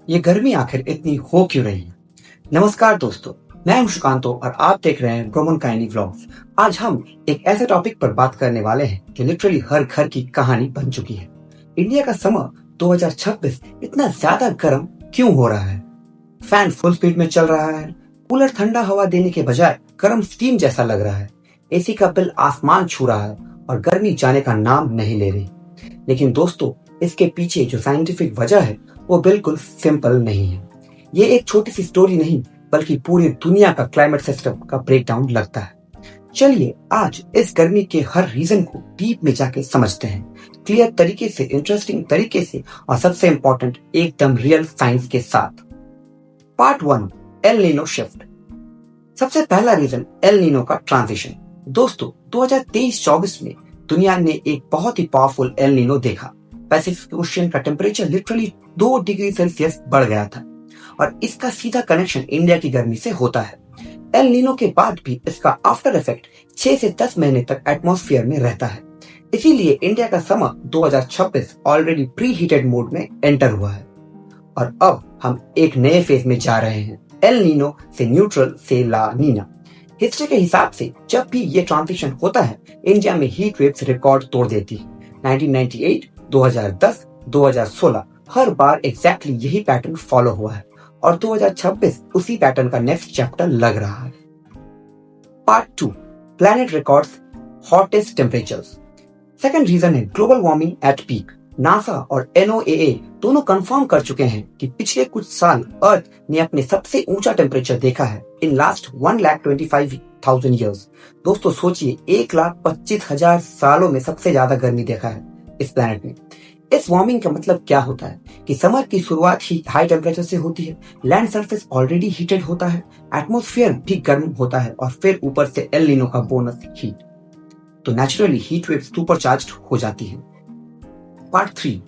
ये गर्मी आखिर इतनी हो क्यों रही है? नमस्कार दोस्तों, मैं हूं सुकांतो और आप देख रहे हैं ब्रोमन काइनी व्लॉग्स। आज हम एक ऐसे टॉपिक पर बात करने वाले हैं कि लिटरली हर घर की कहानी बन चुकी है। इंडिया का समर 2026 इतना ज्यादा गर्म क्यों हो रहा है? फैन फुल स्पीड में चल रहा है, कूलर ठंडा हवा देने के बजाय गर्म स्टीम जैसा लग रहा है, एसी का बिल आसमान छू रहा है और गर्मी जाने का नाम नहीं ले रही। लेकिन दोस्तों, इसके पीछे जो साइंटिफिक वजह है वो बिल्कुल सिंपल नहीं है। ये एक छोटी सी स्टोरी नहीं बल्कि पूरी दुनिया का क्लाइमेट सिस्टम का ब्रेकडाउन लगता है। चलिए आज इस गर्मी के हर रीजन को डीप में जाके समझते हैं, क्लियर तरीके से, इंटरेस्टिंग तरीके से और सबसे इंपॉर्टेंट एकदम रियल साइंस के साथ। Part 1, El Nino shift. सबसे पहला रीजन एल नीनो का ट्रांजिशन। दोस्तों 2023-24 में दुनिया ने एक बहुत ही पावरफुल एल नीनो देखा। पैसिफिक ओशियन का टेम्परेचर लिटरली 2 डिग्री सेल्सियस बढ़ गया था और इसका सीधा कनेक्शन इंडिया की गर्मी से होता है। एल नीनो के बाद भी इसका आफ्टर इफेक्ट 6 से 10 महीने तक एटमॉस्फेयर में रहता है। इसीलिए इंडिया का summer 2026 already pre heated mode में एंटर हुआ है और अब हम एक नए फेज में जा रहे हैं, एल नीनो से न्यूट्रल से ला नीना। हिस्ट्री के हिसाब से जब भी ये ट्रांजिशन होता है, इंडिया में हीट वेव्स रिकॉर्ड तोड़ देती है। 1998, 2010, 2016 हर बार एग्जैक्टली यही पैटर्न फॉलो हुआ है और 2026 उसी पैटर्न का नेक्स्ट चैप्टर लग रहा है। Part 2, planet records hottest temperatures. Second reason है global warming at peak. NASA और NOAA दोनों कंफर्म कर चुके हैं कि पिछले कुछ साल अर्थ ने अपने सबसे ऊंचा टेम्परेचर देखा है इन लास्ट 1,25,000 ईयर्स। दोस्तों सोचिए, 1,25,000 सालों में सबसे ज्यादा गर्मी देखा है इस प्लैनेट में। इस वार्मिंग का मतलब क्या होता है कि समर की शुरुआत ही हाई टेम्परेचर से होती है, लैंड सरफेस ऑलरेडी हीटेड होता है, एटमॉस्फेयर भी गर्म होता है और फिर ऊपर से एल नीनो का बोनस हीट, तो नेचुरली हीट वेव सुपरचार्ज्ड हो जाती है। पार्ट 3,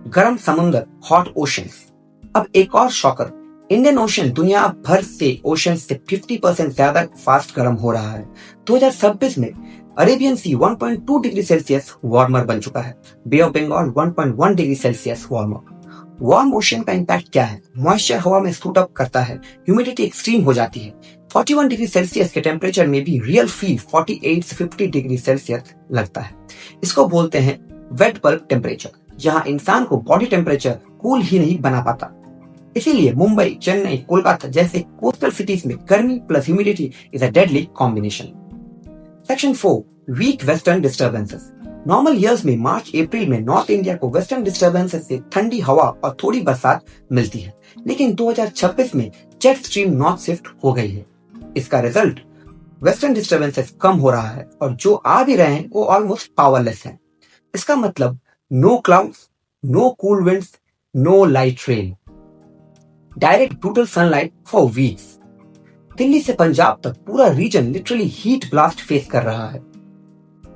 गर्म समुद्र हॉट ओशंस। अब एक और शॉकर, इंडियन ओशन दुनिया भर से ओशन से 50% ज्यादा फास्ट गर्म हो रहा है। 2026 में Arabian Sea 1.2 degree Celsius warmer बन चुका है, Bay of Bengal 1.1 degree Celsius warmer. Warm ocean का इंपैक्ट क्या है? मॉइस्चर हवा में सूट अप करता है, ह्यूमिडिटी एक्सट्रीम हो जाती है। 41 डिग्री सेल्सियस के टेम्परेचर में भी रियल फील 48 से 50 डिग्री सेल्सियस लगता है। इसको बोलते हैं वेट बल्ब टेम्परेचर, जहां इंसान को बॉडी टेम्परेचर कूल ही नहीं बना पाता। इसीलिए मुंबई, चेन्नई, कोलकाता जैसे कोस्टल सिटीज में गर्मी plus humidity is a deadly combination. Section 4, weak western disturbances. Normal years में मार्च अप्रैल में नॉर्थ इंडिया को वेस्टर्न डिस्टर्बेंसेस से ठंडी हवा और थोड़ी बरसात मिलती है, लेकिन 2026 में जेट स्ट्रीम नॉर्थ शिफ्ट हो गई है। इसका रिजल्ट वेस्टर्न डिस्टर्बेंसेस कम हो रहा है और जो आ भी रहे हैं वो ऑलमोस्ट पावरलेस है। इसका मतलब no clouds, no cool winds, no light rain, direct brutal sunlight for weeks. Delhi से पंजाब तक पूरा region literally heat blast face कर रहा है।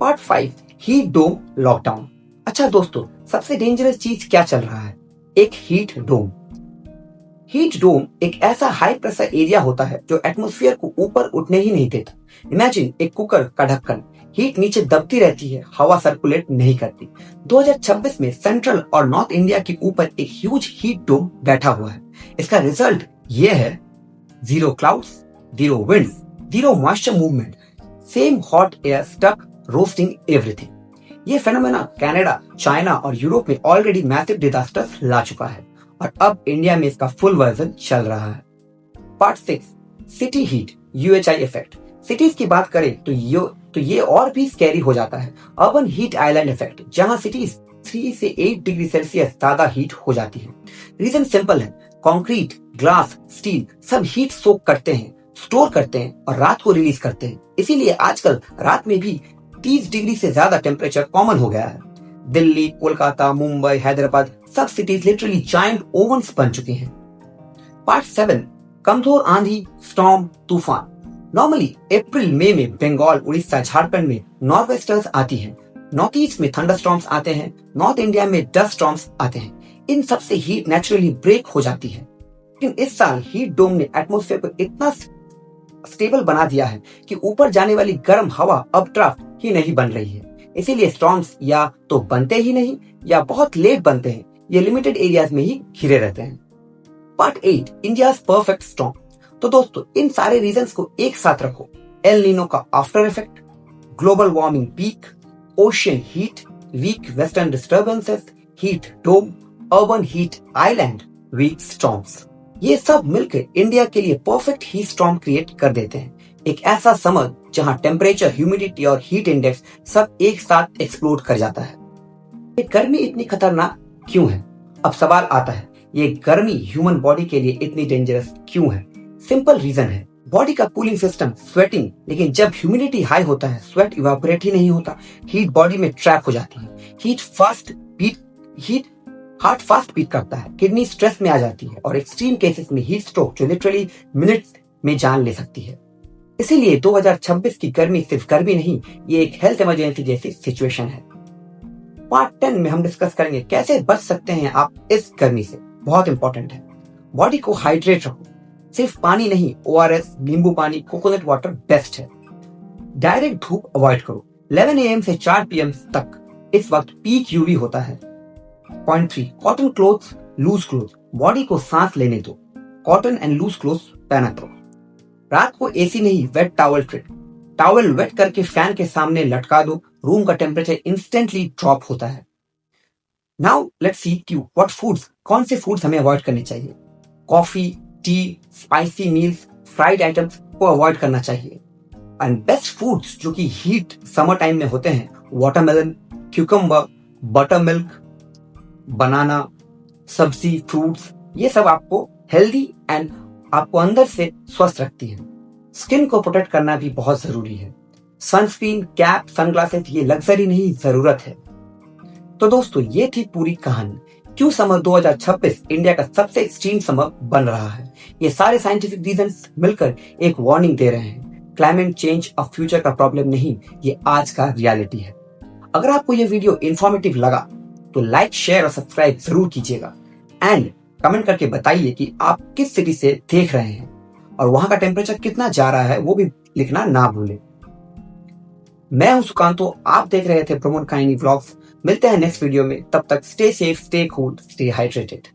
Part 5, heat dome lockdown. अच्छा दोस्तों, सबसे डेंजरस चीज क्या चल रहा है? एक हीट डोम। हीट डोम एक ऐसा हाई प्रेशर एरिया होता है जो एटमॉस्फेयर को ऊपर उठने ही नहीं देता। इमेजिन एक कुकर का ढक्कन, हीट नीचे दबती रहती है, हवा सर्कुलेट नहीं करती। 2026 में सेंट्रल और नॉर्थ इंडिया के ऊपर एक ह्यूज हीट डोम बैठा हुआ है। इसका रिजल्ट ये है, zero clouds, zero winds, zero moisture movement, same hot air stuck roasting everything. ये फेनोमेना कनाडा, चाइना और यूरोप में ऑलरेडी मैसिव डिजास्टर्स ला चुका है और अब इंडिया में इसका फुल वर्जन चल रहा है। Part 6, city heat UHI effect. Cities की बात करें तो ये और भी स्कैरी हो जाता है। अर्बन हीट आइलैंड इफेक्ट, जहां सिटीज 3 से 8 डिग्री सेल्सियस ज्यादा हीट हो जाती है। रीजन सिंपल है, कंक्रीट, ग्लास, स्टील सब हीट सोक करते हैं, स्टोर करते हैं और रात को रिलीज करते हैं। इसीलिए आजकल रात में भी 30 डिग्री से ज्यादा टेम्परेचर कॉमन हो गया है। दिल्ली, कोलकाता, मुंबई, हैदराबाद सब सिटीज लिटरली जायंट ओवन्स बन चुकी हैं। पार्ट 7, कमजोर आंधी, स्टॉर्म, तूफान। नॉर्मली अप्रैल मई में बंगाल, उड़ीसा, झारखंड में नॉर्थवेस्टर्स आती हैं, नॉर्थ ईस्ट में थंडरस्टॉर्म्स आते हैं, नॉर्थ इंडिया में डस्ट स्टॉर्म्स आते हैं। इन सब से हीट नेचुरली ब्रेक हो जाती है। लेकिन इस साल हीट डोम ने एटमॉस्फेयर को इतना स्टेबल बना दिया है कि ऊपर जाने वाली गर्म हवा अब ड्राफ्ट ही नहीं बन रही है। इसीलिए स्टॉर्म्स या तो बनते ही नहीं या बहुत लेट बनते हैं। ये लिमिटेड एरियाज में ही घिरे रहते हैं। Part 8 India perfect storm. तो दोस्तों इन सारे रीजंस को एक साथ रखो। एल नीनो का after effect, global warming peak, ocean heat, weak western disturbances, heat dome, urban heat island, weak storms, ये सब मिलकर इंडिया के लिए परफेक्ट हीट स्टॉर्म क्रिएट कर देते हैं। एक ऐसा समर जहां टेम्परेचर, ह्यूमिडिटी और हीट इंडेक्स सब एक साथ एक्सप्लोड कर जाता है। ये गर्मी इतनी खतरनाक क्यों है? अब सवाल आता है, ये गर्मी ह्यूमन बॉडी के लिए इतनी डेंजरस क्यों है? सिंपल रीजन है, बॉडी का कूलिंग सिस्टम स्वेटिंग, लेकिन जब ह्यूमिडिटी हाई होता है स्वेट इवापोरेट ही नहीं होता, हीट बॉडी में ट्रैप हो जाती है, हार्ट फास्ट बीट करता है, किडनी स्ट्रेस में आ जाती है और एक्सट्रीम केसेस में हीट स्ट्रोक जो लिटरली मिनट्स में जान ले सकती है। इसीलिए 2026 की गर्मी सिर्फ गर्मी नहीं, ये एक हेल्थ इमरजेंसी जैसी सिचुएशन है। पार्ट 10 में हम डिस्कस करेंगे कैसे बच सकते हैं आप इस गर्मी से। बहुत इंपॉर्टेंट है, बॉडी को हाइड्रेट रखो, सिर्फ पानी नहीं, ORS, नींबू पानी, कोकोनट वाटर बेस्ट है। डायरेक्ट धूप अवॉइड करो, 11 AM से 4 PM तक इस वक्त पीक यूवी होता है। Point 3, cotton clothes, loose cloth, body को सांस लेने दो, कॉटन एंड लूज क्लोथ्स पहना करो। रात को एसी नहीं, wet towel trick, towel wet करके फैन के सामने लटका दो, रूम का टेम्परेचर इंस्टेंटली ड्रॉप होता है। नाउ लेट्स सी कि व्हाट फूड्स, कौन से फूड्स हमें अवॉइड करने चाहिए। Coffee, T, spicy meals, fried items को अवॉइड करना चाहिए। एंड बेस्ट फूड्स जो कि हीट समर टाइम में होते हैं, वाटरमेलन, क्यूकम्बर, बटर मिल्क, बनाना, सब्जी, फ्रूट्स, ये सब आपको हेल्दी एंड आपको अंदर से स्वस्थ रखती है। स्किन को प्रोटेक्ट करना भी बहुत जरूरी है। सनस्क्रीन, कैप, सनग्लासेस ये लग्जरी नहीं, जरूरत है। तो दोस्तों ये थी पूरी कहानी, क्यों समर 2026 इंडिया का सबसे एक्सट्रीम समर बन रहा है। ये सारे साइंटिफिक रीजंस मिलकर एक वार्निंग दे रहे हैं, क्लाइमेट चेंज अब फ्यूचर का प्रॉब्लम नहीं, ये आज का रियलिटी है। अगर आपको ये वीडियो इंफॉर्मेटिव लगा तो लाइक, शेयर और सब्सक्राइब जरूर कीजिएगा एंड कमेंट करके बताइए कि आप किस सिटी से देख रहे हैं और वहां का टेम्परेचर कितना जा रहा है, वो भी लिखना ना भूलें। मैं हूं सुकांतो, आप देख रहे थे प्रमोद काइनी व्लॉग्स। मिलते हैं नेक्स्ट वीडियो में, तब तक stay safe, stay cool, stay hydrated.